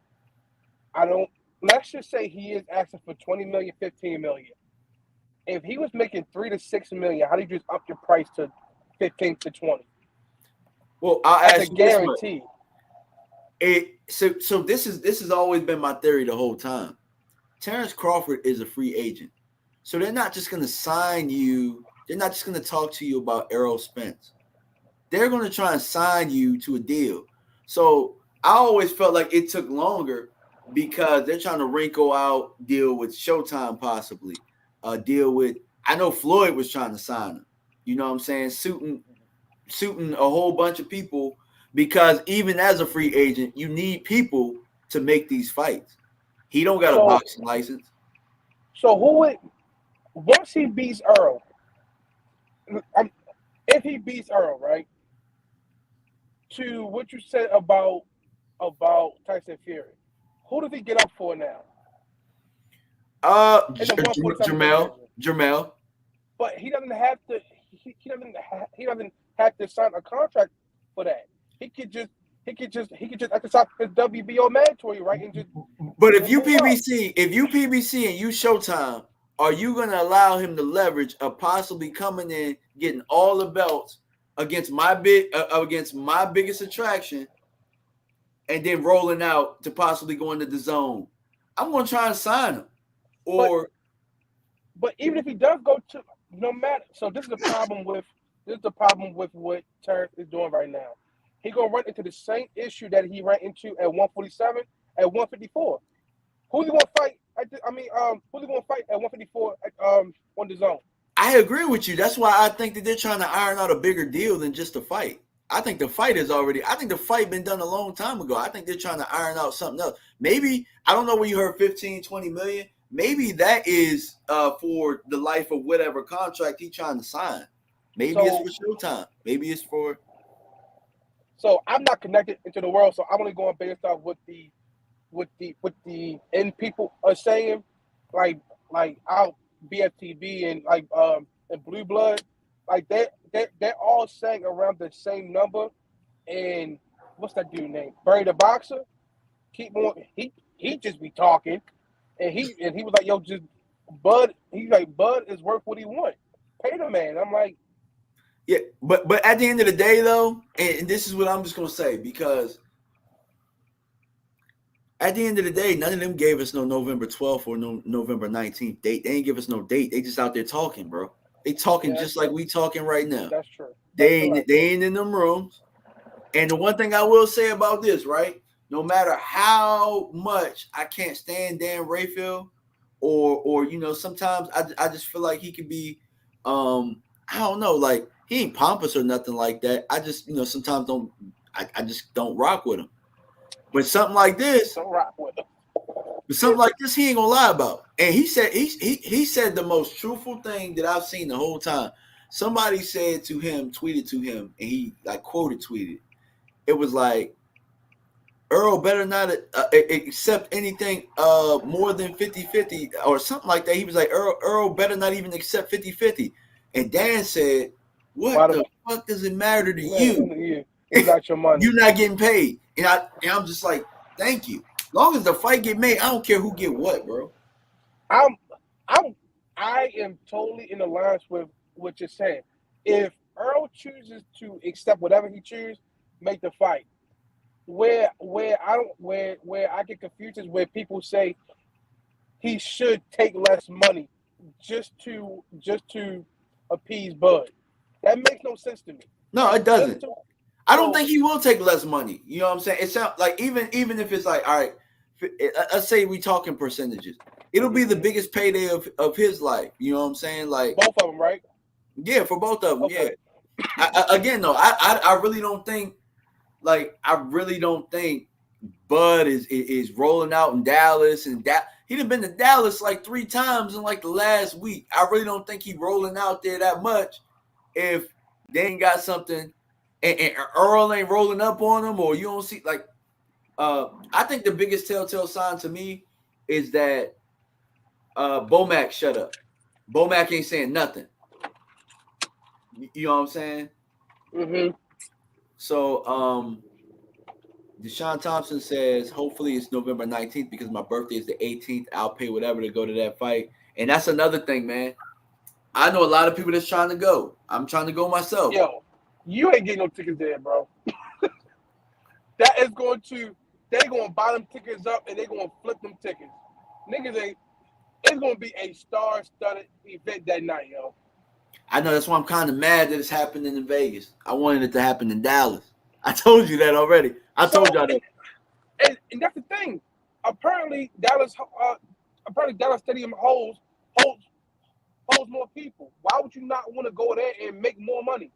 Let's just say he is asking for 20 million, 15 million. If he was making 3 to 6 million, how do you just up your price to 15 to 20? Well, I'll That's ask a you this guarantee. So this has always been my theory the whole time. Terrence Crawford is a free agent. So they're not just going to sign you. They're not just going to talk to you about Errol Spence. They're going to try and sign you to a deal. So I always felt like it took longer because they're trying to wrinkle out, deal with Showtime possibly, deal with – I know Floyd was trying to sign him. You know what I'm saying? Suiting a whole bunch of people, because even as a free agent, you need people to make these fights. He don't got a boxing license. So once he beats Earl, if he beats Earl, right, to what you said about Tyson Fury, who does he get up for now? Jermell. But he doesn't have to. He doesn't have to sign a contract for that. He could just exercise his WBO mandatory, right? And just. But if you PBC and you Showtime, are you going to allow him to leverage of possibly coming in, getting all the belts against my biggest attraction, and then rolling out to possibly go into the zone? I'm going to try and sign him. But even if he does go to, no matter. So this is the problem with what Terrence is doing right now. He's gonna run into the same issue that he ran into at 147, at 154. Who's he gonna fight? Who's he gonna fight at 154 on the zone? I agree with you. That's why I think that they're trying to iron out a bigger deal than just a fight. I think the fight been done a long time ago. I think they're trying to iron out something else. Maybe, I don't know where you heard 15, 20 million. Maybe that is for the life of whatever contract he's trying to sign. Maybe it's for Showtime. Maybe it's for. So I'm not connected into the world, so I'm only going based off what the end people are saying, like our BFTB and and Blue Blood, like they're all saying around the same number. And what's that dude name? Barry the Boxer. Keep on. He just be talking. And he was like, yo, just Bud. He's like, Bud is worth what he want. Pay the man. I'm like, yeah, but at the end of the day, though, and this is what I'm just gonna say, because at the end of the day, none of them gave us no November 12th or no November 19th date. They ain't give us no date. They just out there talking, bro. They talking just like we talking right now. That's true. They ain't in them rooms. And the one thing I will say about this, right? No matter how much I can't stand Dan Rayfield, or sometimes I just feel like he could be, I don't know, like he ain't pompous or nothing like that. I just sometimes I just don't rock with him. But something like this, don't rock with him. But something like this, he ain't gonna lie about. And he said he said the most truthful thing that I've seen the whole time. Somebody said to him, tweeted to him, and he quoted tweeted. It was like, Earl better not accept anything more than 50-50 or something like that. He was like, Earl better not even accept 50-50. And Dan said, what the fuck does it matter to you? You got your money. You're not getting paid. And I'm just like, thank you. Long as the fight get made, I don't care who get what, bro. I am totally in alliance with what you're saying. If Earl chooses to accept whatever he chooses, make the fight. Where I get confused is where people say he should take less money just to appease Bud. That makes no sense to me. No, it doesn't. I don't think he will take less money. You know what I'm saying? It sounds like even if it's like, all right, let's say we talking percentages. It'll be the biggest payday of his life. You know what I'm saying? Like both of them, right? Yeah, for both of them. Okay. Yeah. Again, though, I really don't think Bud is rolling out in Dallas and he done been to Dallas like 3 times in like the last week. I really don't think he rolling out there that much if they ain't got something and Earl ain't rolling up on him, or you don't see like I think the biggest telltale sign to me is that Bomac shut up. Bomac ain't saying nothing. You know what I'm saying? Mm-hmm. So Deshaun Thompson says, hopefully it's November 19th because my birthday is the 18th. I'll pay whatever to go to that fight. And that's another thing, man. I know a lot of people that's trying to go. I'm trying to go myself. Yo, you ain't getting no tickets there, bro. They're going to buy them tickets up and they're going to flip them tickets. Niggas it's going to be a star-studded event that night, yo. I know, that's why I'm kind of mad that it's happening in Vegas. I wanted it to happen in Dallas. I told you that already. I told y'all that. And that's the thing. Apparently, Dallas Stadium holds more people. Why would you not want to go there and make more money?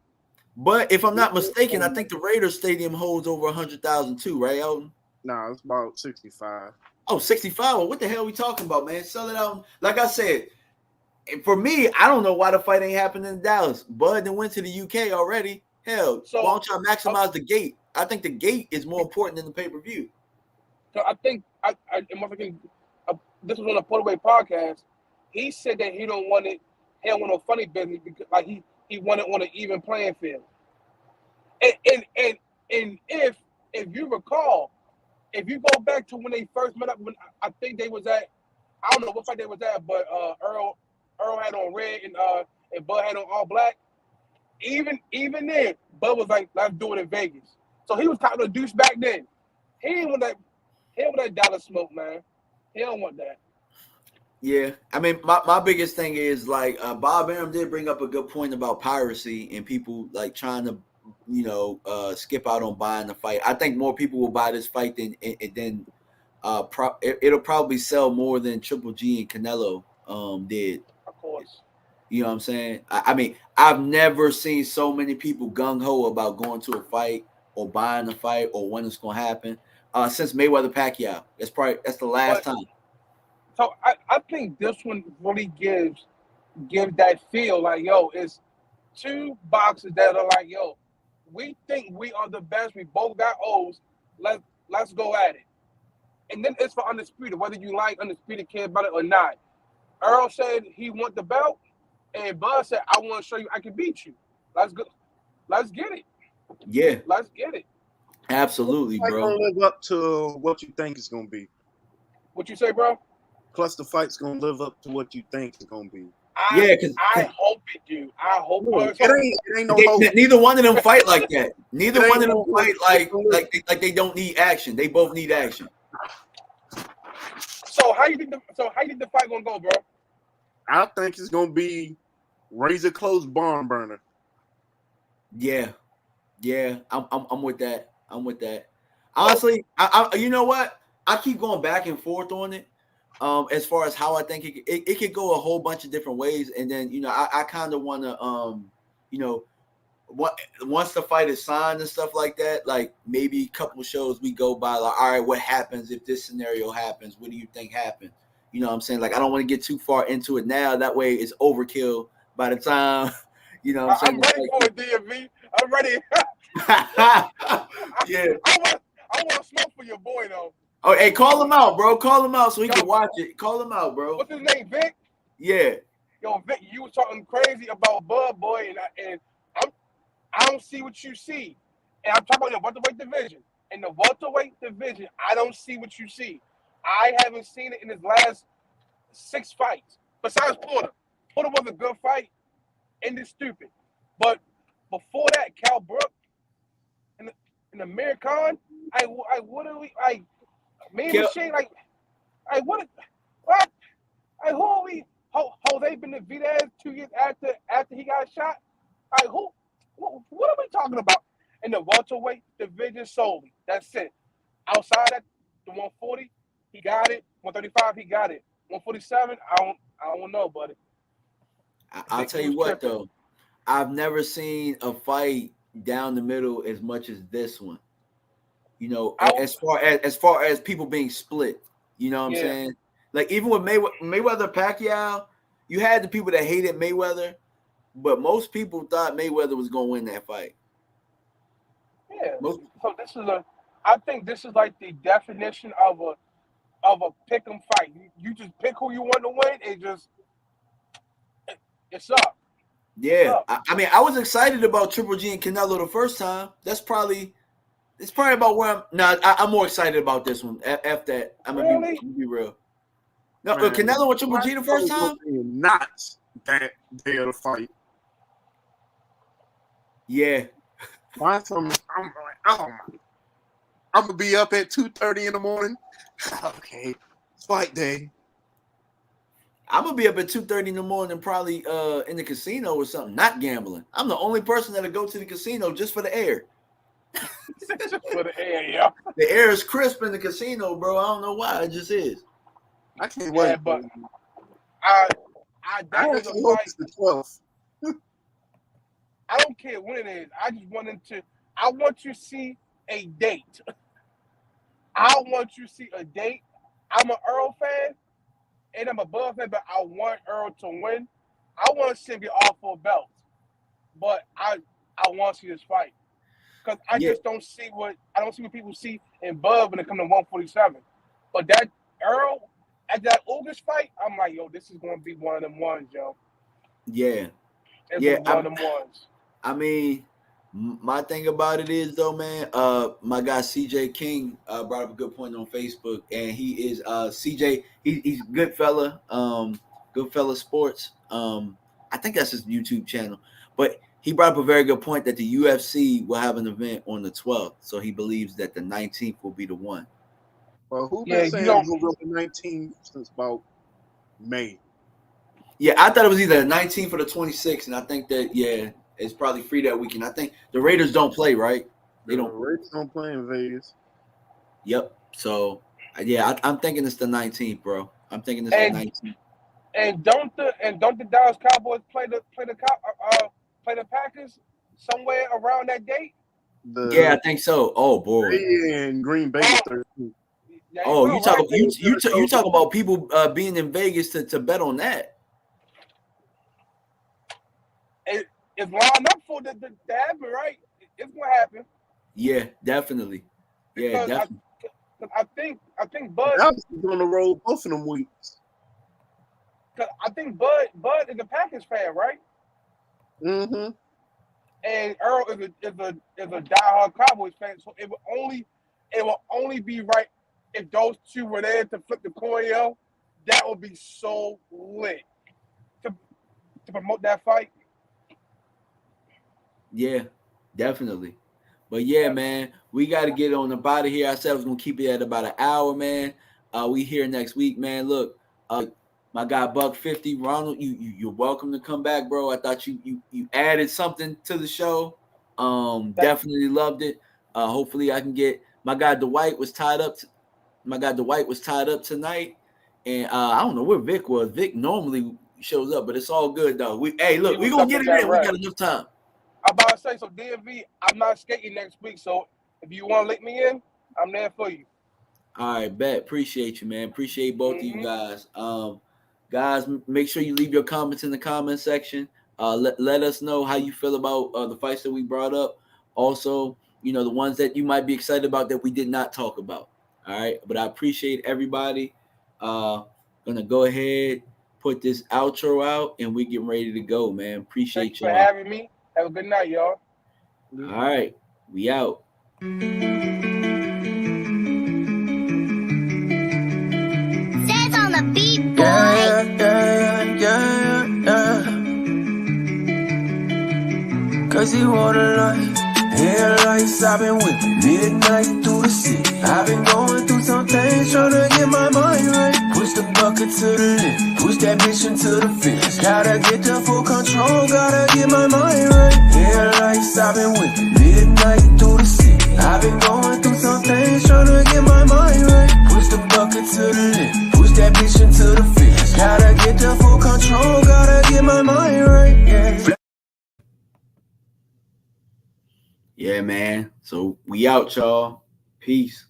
But if I'm not mistaken, I think the Raiders Stadium holds over 100,000 too, right, Elton? No, it's about 65. Oh, 65? Well, what the hell are we talking about, man? Sell it out. Like I said, for me, I don't know why the fight ain't happening in Dallas. Bud then went to the UK already. Hell, so, why don't y'all maximize the gate? I think the gate is more important than the pay-per-view. So I think this was on a Portaway podcast. He said that he don't want no funny business because like he wanted on an even playing field. And if you recall, if you go back to when they first met up, when I think they was at, I don't know what fight they was at, but Earl had on red and Bud had on all black. Even then, Bud was like, let's do it in Vegas. So he was kind of a douche back then. He didn't want that Dallas smoke, man. He don't want that. Yeah, I mean, my biggest thing is like Bob Arum did bring up a good point about piracy and people like trying to, skip out on buying the fight. I think more people will buy this fight than it'll probably sell more than Triple G and Canelo did. Of course. You know what I'm saying? I mean, I've never seen so many people gung-ho about going to a fight or buying a fight or when it's going to happen since Mayweather Pacquiao. That's the last time. So I think this one really gives that feel like, yo, it's two boxers that are like, yo, we think we are the best. We both got O's. Let's go at it. And then it's for Undisputed, whether you like Undisputed, care about it or not. Earl said he want the belt, and Bud said, I want to show you I can beat you. Let's go. Let's get it. Yeah. Let's get it. Absolutely, bro. Gonna live up to what you think it's gonna be. What you say, bro? Plus, the fight's gonna live up to what you think it's gonna be. I hope it do. I hope it ain't no hope. Neither one of them fight like that. Neither one of them fight like they don't need action. They both need action. So how you think the fight gonna go, bro? I think it's gonna be razor close barn burner. Yeah, I'm with that. Honestly, I you know what? I keep going back and forth on it. As far as how I think it could go a whole bunch of different ways, and then I kind of want to once the fight is signed and stuff like that, like maybe a couple of shows we go by like, all right, what happens if this scenario happens? What do you think happened? You know what I'm saying? Like I don't want to get too far into it now. That way it's overkill by the time what I'm saying. I'm ready for it, DMV. I'm ready. Yeah. I want to smoke for your boy though. Oh, hey, call him out, bro. Call him out so he can watch it. Call him out, bro. What's his name, Vic? Yeah. Yo, Vic, you was talking crazy about Bud Boy, and I don't see what you see. And I'm talking about the welterweight division. In the welterweight division, I don't see what you see. I haven't seen it in his last 6 fights. Besides Porter. Porter was a good fight, and it's stupid. But before that, Cal Brook and Amir Khan, what are we, me and Machine, what, who are we, Jose Benavidez 2 years after he got shot? What are we talking about? In the welterweight division solely. That's it. Outside that, the 140, he got it. 135, he got it. 147, I don't know, buddy. I'll tell you what, though. I've never seen a fight down the middle as much as this one. You know, as far as people being split. You know what I'm saying? Like, even with Mayweather Pacquiao, you had the people that hated Mayweather, but most people thought Mayweather was going to win that fight. Yeah. So I think this is like the definition of a pick 'em fight. You just pick who you want to win and it's up. Yeah. I mean, I was excited about Triple G and Canelo the first time. It's probably about where I'm more excited about this one. After that, I'm gonna be real. No, man, Canelo and Triple G the first time? Not that day of the fight. Yeah. I'm gonna be up at 2:30 in the morning. Okay, it's fight day. I'm gonna be up at 2:30 in the morning, probably in the casino or something, not gambling. I'm the only person that'll go to the casino just for the air. Just for the air, yeah. The air is crisp in the casino, bro. I don't know why, it just is. I can't wait. Yeah, but I hope it's the 12th. I don't care when it is. I want to see a date. I want you to see a date. I'm an Earl fan, and I'm a Bud fan, but I want Earl to win. I want to see him get all 4 belts, but I want to see this fight because I just don't see what people see in Bud when it comes to 147. But that Earl at that August fight, I'm like, yo, this is going to be one of them ones, yo. Yeah, one of them ones. I mean, my thing about it is, though, man, my guy CJ King brought up a good point on Facebook, and he is CJ. He's good fella, sports. I think that's his YouTube channel, but he brought up a very good point that the UFC will have an event on the 12th, so he believes that the 19th will be the one. Well, who been saying we'll go to 19th since about May? Yeah, I thought it was either the 19th or the 26th, and I think that it's probably free that weekend. I think the Raiders don't play, right? The Raiders don't play in Vegas. Yep. So, I'm thinking it's the 19th, bro. I'm thinking it's the 19th. And don't the Dallas Cowboys play the Packers somewhere around that date? I think so. Oh boy. In Green Bay 13th. Oh, you talk about people being in Vegas to bet on that. It's lined up for the happen, right? It's gonna happen. Yeah, definitely. Yeah, definitely. I think Bud is on the road both of them weeks. Cause I think Bud is a Packers fan, right? Mm-hmm. And Earl is a diehard Cowboys fan, so it will only be right if those two were there to flip the coin, yo. That would be so lit to promote that fight. Yeah, definitely. But yeah, man, we got to get on the body here. I said I was gonna keep it at about an hour, man. We here next week, man. Look, my guy Buck50, Ronald, you're welcome to come back, bro. I thought you added something to the show. Definitely loved it. Hopefully I can get my guy Dwight was tied up. Tonight, and I don't know where Vic was. Vic normally shows up, but it's all good though. We're gonna get it in. We got enough time. I'm about to say, so DMV, I'm not skating next week, so if you want to let me in, I'm there for you. All right, bet. Appreciate you, man. Appreciate both of you guys. Guys, make sure you leave your comments in the comment section. Let us know how you feel about the fights that we brought up. Also, the ones that you might be excited about that we did not talk about. All right, but I appreciate everybody. Gonna go ahead, put this outro out, and we getting ready to go, man. Appreciate you for having me. Have a good night, y'all. All right, we out. Crazy water light, headlights, I've been whipping midnight through the city. I've been going through some things, trying to get my mind right. Push the bucket to the limit, push that bitch into the fence. Gotta get the full control, gotta get my mind right. Headlights, I've been whipping midnight through the city. I've been going through some things, trying to get my mind right. Push the bucket to the limit, push that bitch into the fence. Gotta get the full control, gotta get my mind right. Yeah. Yeah, man. So we out, y'all. Peace.